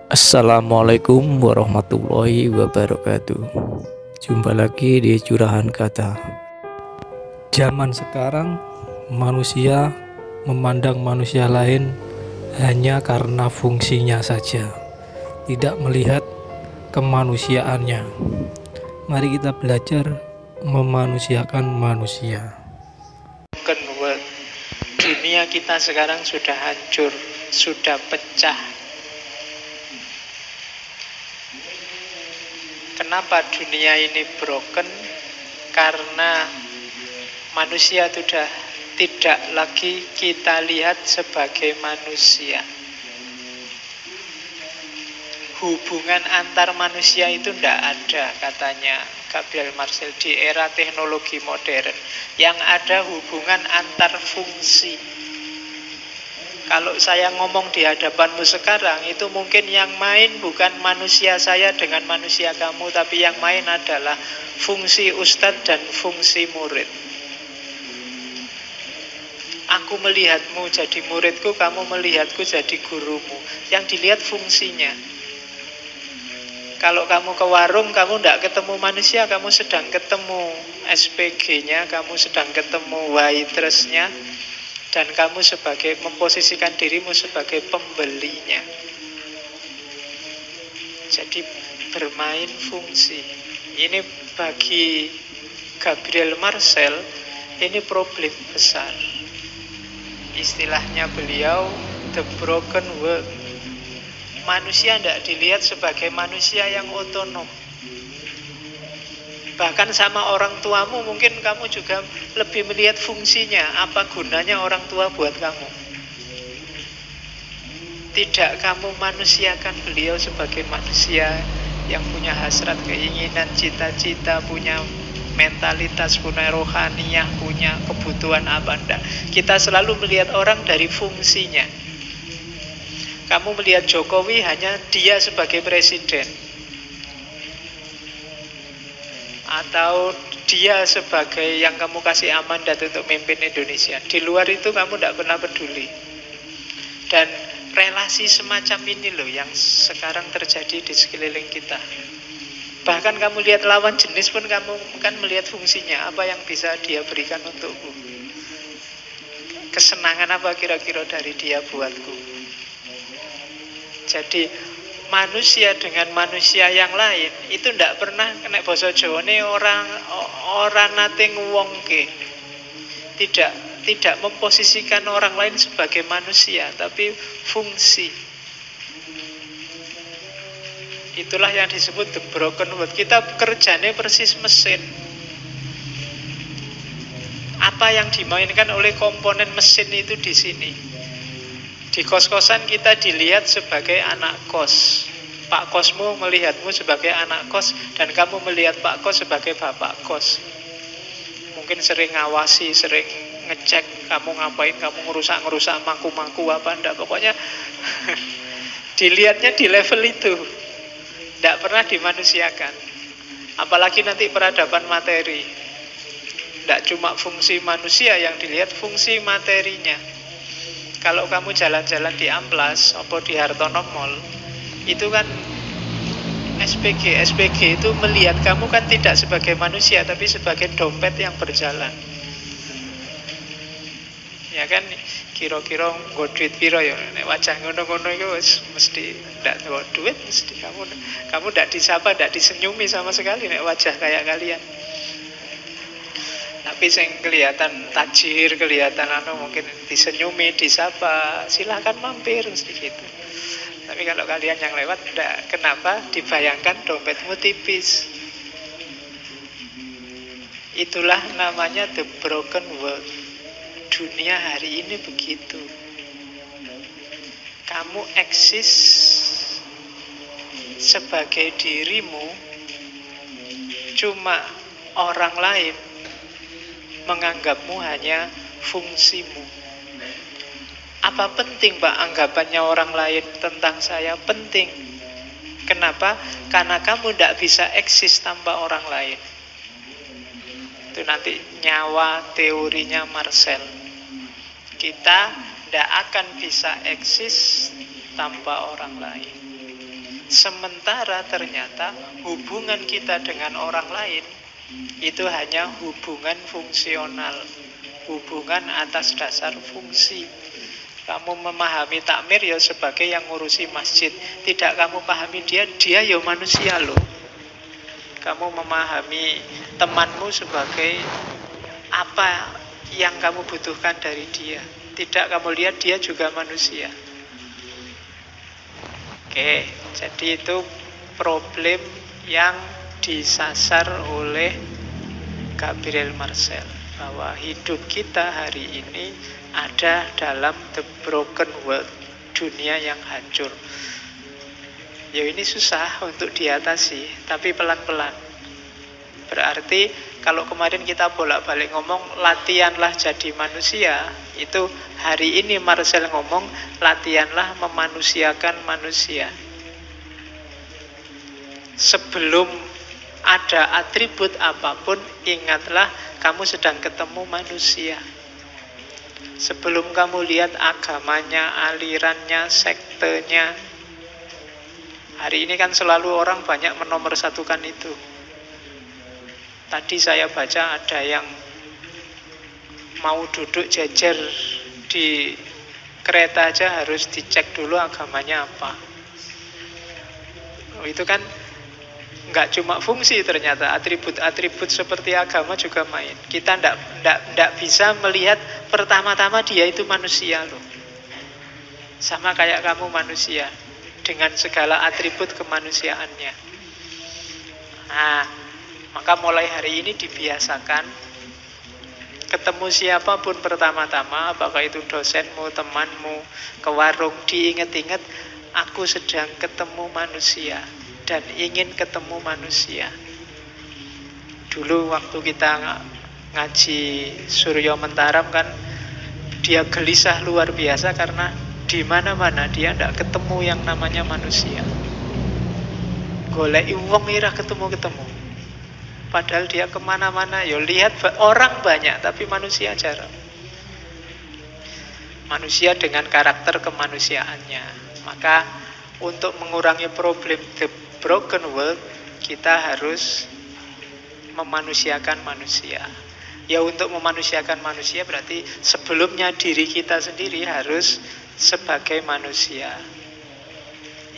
Assalamualaikum warahmatullahi wabarakatuh. Jumpa lagi di Curahan Kata. Zaman sekarang manusia memandang manusia lain hanya karena fungsinya saja, tidak melihat kemanusiaannya. Mari kita belajar memanusiakan manusia. Dunia kita sekarang sudah hancur, sudah pecah. Kenapa dunia ini broken? Karena manusia sudah tidak lagi kita lihat sebagai manusia. Hubungan antar manusia itu tidak ada, katanya Gabriel Marcel, di era teknologi modern. Yang ada hubungan antar fungsi. Kalau saya ngomong di hadapanmu sekarang, itu mungkin yang main bukan manusia saya dengan manusia kamu, tapi yang main adalah fungsi ustadz dan fungsi murid. Aku melihatmu jadi muridku, kamu melihatku jadi gurumu. Yang dilihat fungsinya. Kalau kamu ke warung, kamu tidak ketemu manusia, kamu sedang ketemu SPG-nya, kamu sedang ketemu waitress-nya, dan kamu sebagai memposisikan dirimu sebagai pembelinya. Jadi bermain fungsi. Ini bagi Gabriel Marcel, ini problem besar. Istilahnya beliau, the broken world. Manusia tidak dilihat sebagai manusia yang otonom. Bahkan sama orang tuamu mungkin kamu juga lebih melihat fungsinya. Apa gunanya orang tua buat kamu? Tidak kamu manusiakan beliau sebagai manusia yang punya hasrat, keinginan, cita-cita, punya mentalitas, punya rohaniah, punya kebutuhan apa enggak. Kita selalu melihat orang dari fungsinya. Kamu melihat Jokowi hanya dia sebagai presiden, atau dia sebagai yang kamu kasih amandat untuk memimpin Indonesia. Di luar itu kamu tidak pernah peduli. Dan relasi semacam ini loh yang sekarang terjadi di sekeliling kita. Bahkan kamu lihat lawan jenis pun kamu kan melihat fungsinya. Apa yang bisa dia berikan untukku? Kesenangan apa kira-kira dari dia buatku? Jadi manusia dengan manusia yang lain itu tidak pernah kena basa Jawane orang nate ngwongke. Tidak memposisikan orang lain sebagai manusia, tapi fungsi. Itulah yang disebut the broken world. Kita kerjanya persis mesin. Apa yang dimainkan oleh komponen mesin itu di sini. Di kos-kosan kita dilihat sebagai anak kos. Pak kosmu melihatmu sebagai anak kos, dan kamu melihat Pak kos sebagai bapak kos. Mungkin sering ngawasi, sering ngecek kamu ngapain, kamu ngerusak mangku-mangku apa enggak. Pokoknya dilihatnya di level itu. Tidak pernah dimanusiakan. Apalagi nanti peradaban materi. Tidak cuma fungsi manusia yang dilihat, fungsi materinya. Kalau kamu jalan-jalan di Amplas atau di Hartono Mall, itu kan SPG itu melihat kamu kan tidak sebagai manusia, tapi sebagai dompet yang berjalan. Ya kan, kira-kira nggo duit piro ya, nek wajah ngono-ngono itu mesti ndak nggo duit, mesti kamu ndak disapa, ndak disenyumi sama sekali nek wajah kayak kalian. Tapi yang kelihatan tajir, kelihatan mungkin disenyumi, disapa, silahkan mampir sedikit. Tapi kalau kalian yang lewat enggak, kenapa? Dibayangkan dompetmu tipis. Itulah namanya the broken world. Dunia hari ini begitu. Kamu eksis sebagai dirimu, cuma orang lain menganggapmu hanya fungsimu. Apa penting Pak anggapannya orang lain tentang saya? Penting. Kenapa? Karena kamu tidak bisa eksis tanpa orang lain. Itu nanti nyawa teorinya Marcel. Kita tidak akan bisa eksis tanpa orang lain. Sementara ternyata hubungan kita dengan orang lain itu hanya hubungan fungsional, hubungan atas dasar fungsi. Kamu memahami takmir ya sebagai yang ngurusi masjid. Tidak kamu pahami dia ya manusia loh. Kamu memahami temanmu sebagai apa yang kamu butuhkan dari dia. Tidak kamu lihat dia juga manusia. Oke, jadi itu problem yang disasar oleh Gabriel Marcel, bahwa hidup kita hari ini ada dalam the broken world, dunia yang hancur. Ya ini susah untuk diatasi, tapi pelan-pelan. Berarti kalau kemarin kita bolak-balik ngomong latihanlah jadi manusia, itu hari ini Marcel ngomong latihanlah memanusiakan manusia. Sebelum ada atribut apapun, ingatlah kamu sedang ketemu manusia. Sebelum kamu lihat agamanya, alirannya, sektenya. Hari ini kan selalu orang banyak menomorsatukan itu. Tadi saya baca ada yang mau duduk jejer di kereta aja harus dicek dulu agamanya apa. Itu kan nggak cuma fungsi, ternyata atribut-atribut seperti agama juga main. Kita nggak bisa melihat pertama-tama dia itu manusia loh. Sama kayak kamu manusia dengan segala atribut kemanusiaannya. Nah, maka mulai hari ini dibiasakan ketemu siapapun pertama-tama, apakah itu dosenmu, temanmu, ke warung, diingat-ingat aku sedang ketemu manusia dan ingin ketemu manusia. Dulu waktu kita ngaji Suryo Mentaram kan, dia gelisah luar biasa karena di mana-mana dia tidak ketemu yang namanya manusia. Golek wong ira ketemu-ketemu. Padahal dia kemana-mana, ya lihat orang banyak tapi manusia jarang. Manusia dengan karakter kemanusiaannya. Maka untuk mengurangi problem the broken world, kita harus memanusiakan manusia. Ya untuk memanusiakan manusia berarti sebelumnya diri kita sendiri harus sebagai manusia.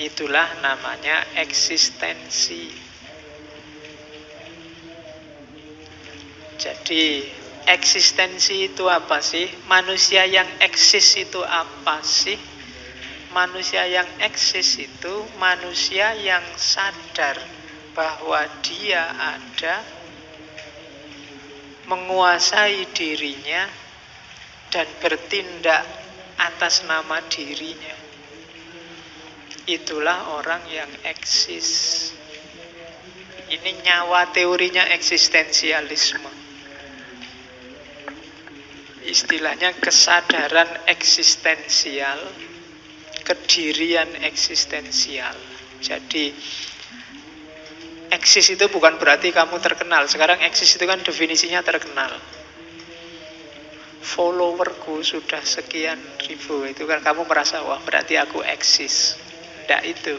Itulah namanya eksistensi. Jadi eksistensi itu apa sih? Manusia yang eksis itu apa sih? Manusia yang eksis itu manusia yang sadar bahwa dia ada, menguasai dirinya, dan bertindak atas nama dirinya. Itulah orang yang eksis. Ini nyawa teorinya eksistensialisme. Istilahnya kesadaran eksistensial, kedirian eksistensial. Jadi eksis itu bukan berarti kamu terkenal. Sekarang eksis itu kan definisinya terkenal. Followerku sudah sekian ribu, itu kan kamu merasa wah berarti aku eksis. Tidak itu.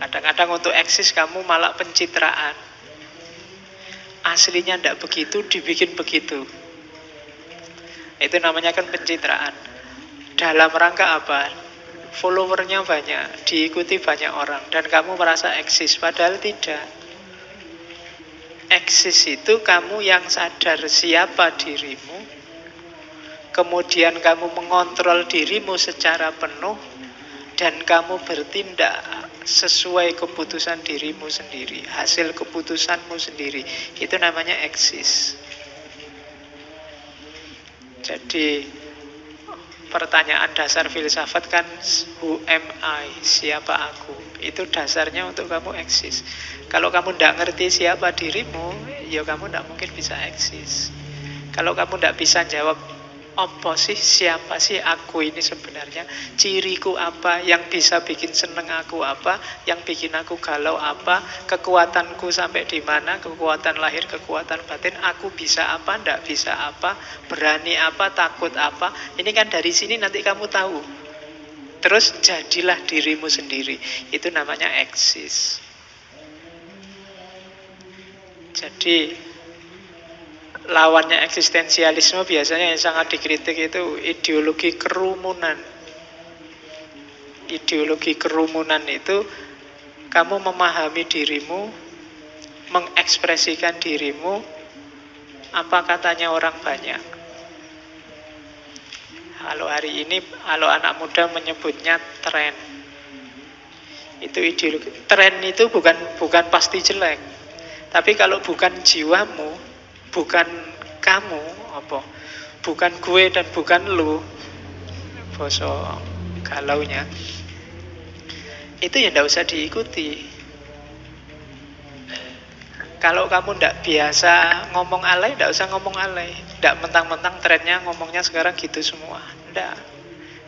Kadang-kadang untuk eksis kamu malah pencitraan. Aslinya tidak begitu, dibikin begitu. Itu namanya kan pencitraan. Dalam rangka apa? Followernya banyak, diikuti banyak orang, dan kamu merasa eksis, padahal tidak. Eksis itu kamu yang sadar siapa dirimu, kemudian kamu mengontrol dirimu secara penuh, dan kamu bertindak sesuai keputusan dirimu sendiri, hasil keputusanmu sendiri. Itu namanya eksis. Jadi pertanyaan dasar filsafat kan who am I, siapa aku. Itu dasarnya untuk kamu eksis. Kalau kamu tidak ngerti siapa dirimu, ya kamu tidak mungkin bisa eksis. Kalau kamu tidak bisa jawab apa sih, siapa sih aku ini sebenarnya, ciriku apa, yang bisa bikin seneng aku apa, yang bikin aku galau apa, kekuatanku sampai di mana, kekuatan lahir, kekuatan batin, aku bisa apa, ndak bisa apa, berani apa, takut apa. Ini kan dari sini nanti kamu tahu Terus jadilah dirimu sendiri. Itu namanya eksis. Jadi lawannya eksistensialisme biasanya yang sangat dikritik itu ideologi kerumunan. Ideologi kerumunan itu kamu memahami dirimu, mengekspresikan dirimu, apa katanya orang banyak. Kalau hari ini, kalau anak muda menyebutnya tren. Itu ideologi. Tren itu bukan pasti jelek. Tapi kalau bukan jiwamu, bukan kamu, apa? Bukan gue dan bukan lu, boso galaunya, itu ya ndak usah diikuti. Kalau kamu ndak biasa ngomong alay, ndak usah ngomong alay. Ndak mentang-mentang trennya ngomongnya sekarang gitu semua. Ndak.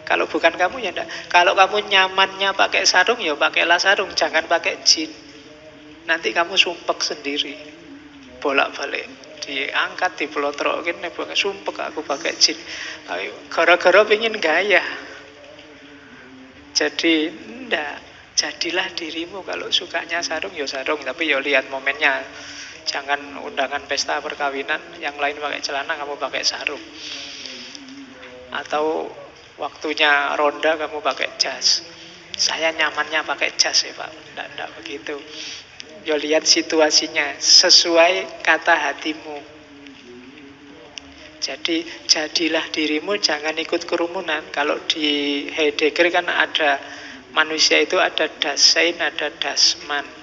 Kalau bukan kamu ya ndak. Kalau kamu nyamannya pakai sarung, ya pakailah sarung, jangan pakai jin. Nanti kamu sumpek sendiri. Bolak-balik diangkat, dipelotrokin, sumpek aku pakai jin. Gara-gara pengen gaya. Jadi ndak. Jadilah dirimu. Kalau sukanya sarung, ya sarung. Tapi ya lihat momennya. Jangan undangan pesta perkawinan yang lain pakai celana, kamu pakai sarung. Atau waktunya ronda, kamu pakai jas. Saya nyamannya pakai jas ya Pak. Nggak begitu. Ya lihat situasinya. Sesuai kata hatimu. Jadi jadilah dirimu, jangan ikut kerumunan. Kalau di Heidegger kan ada manusia itu ada Dasein, ada Dasman.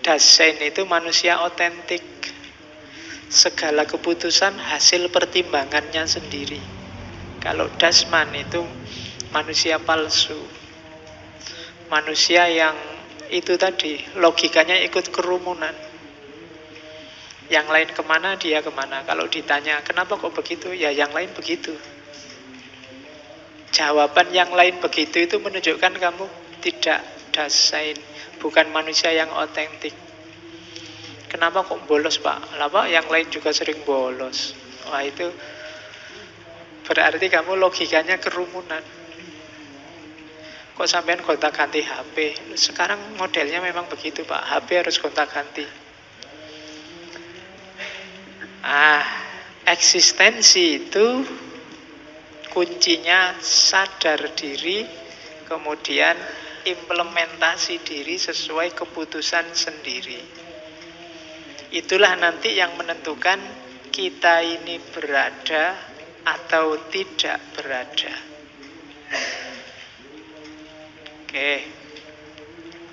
Dasein itu manusia otentik. Segala keputusan hasil pertimbangannya sendiri. Kalau Dasman itu manusia palsu. Manusia yang itu tadi, logikanya ikut kerumunan. Yang lain kemana, dia kemana. Kalau ditanya, kenapa kok begitu? Ya yang lain begitu. Jawaban yang lain begitu itu menunjukkan kamu tidak Dasein, bukan manusia yang otentik. Kenapa kok bolos Pak? Lah Pak, yang lain juga sering bolos. Wah itu berarti kamu logikanya kerumunan. Kok sampean gonta-ganti HP? Sekarang modelnya memang begitu Pak, HP harus gonta-ganti. Eksistensi itu kuncinya sadar diri, kemudian implementasi diri sesuai keputusan sendiri. Itulah nanti yang menentukan kita ini berada atau tidak berada. Oke.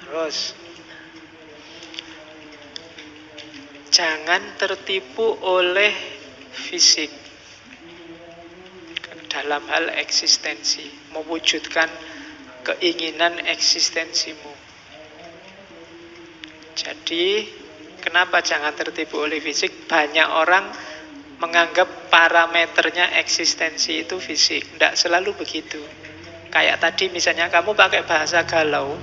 Terus jangan tertipu oleh fisik dalam hal eksistensi, mewujudkan keinginan eksistensimu. Jadi, kenapa jangan tertipu oleh fisik? Banyak orang menganggap parameternya eksistensi itu fisik. Tidak selalu begitu. Kayak tadi misalnya kamu pakai bahasa galau,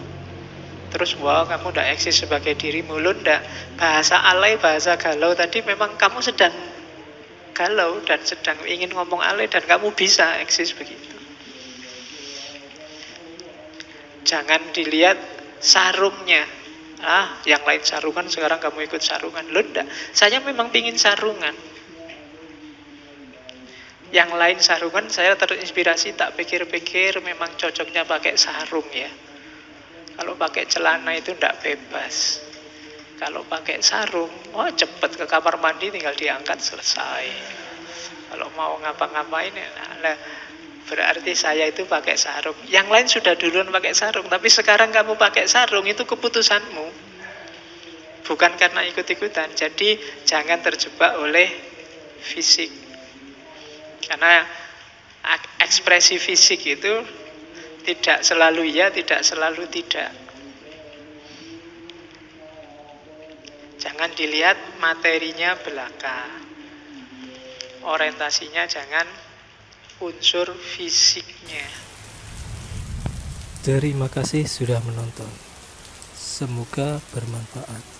terus wah kamu tidak eksis sebagai dirimu. Lu tidak. Bahasa alay, bahasa galau tadi memang kamu sedang galau dan sedang ingin ngomong alay dan kamu bisa eksis begitu. Jangan dilihat sarungnya. Yang lain sarungan, sekarang kamu ikut sarungan. Loh enggak, saya memang pingin sarungan. Yang lain sarungan, saya terinspirasi, tak pikir-pikir memang cocoknya pakai sarung ya. Kalau pakai celana itu enggak bebas. Kalau pakai sarung, wah cepet ke kamar mandi tinggal diangkat selesai. Kalau mau ngapa-ngapain, berarti saya itu pakai sarung. Yang lain sudah duluan pakai sarung, tapi sekarang kamu pakai sarung, itu keputusanmu. Bukan karena ikut-ikutan. Jadi jangan terjebak oleh fisik. Karena ekspresi fisik itu tidak selalu ya, tidak selalu tidak. Jangan dilihat materinya belaka. Orientasinya jangan unsur fisiknya. Terima kasih sudah menonton. Semoga bermanfaat.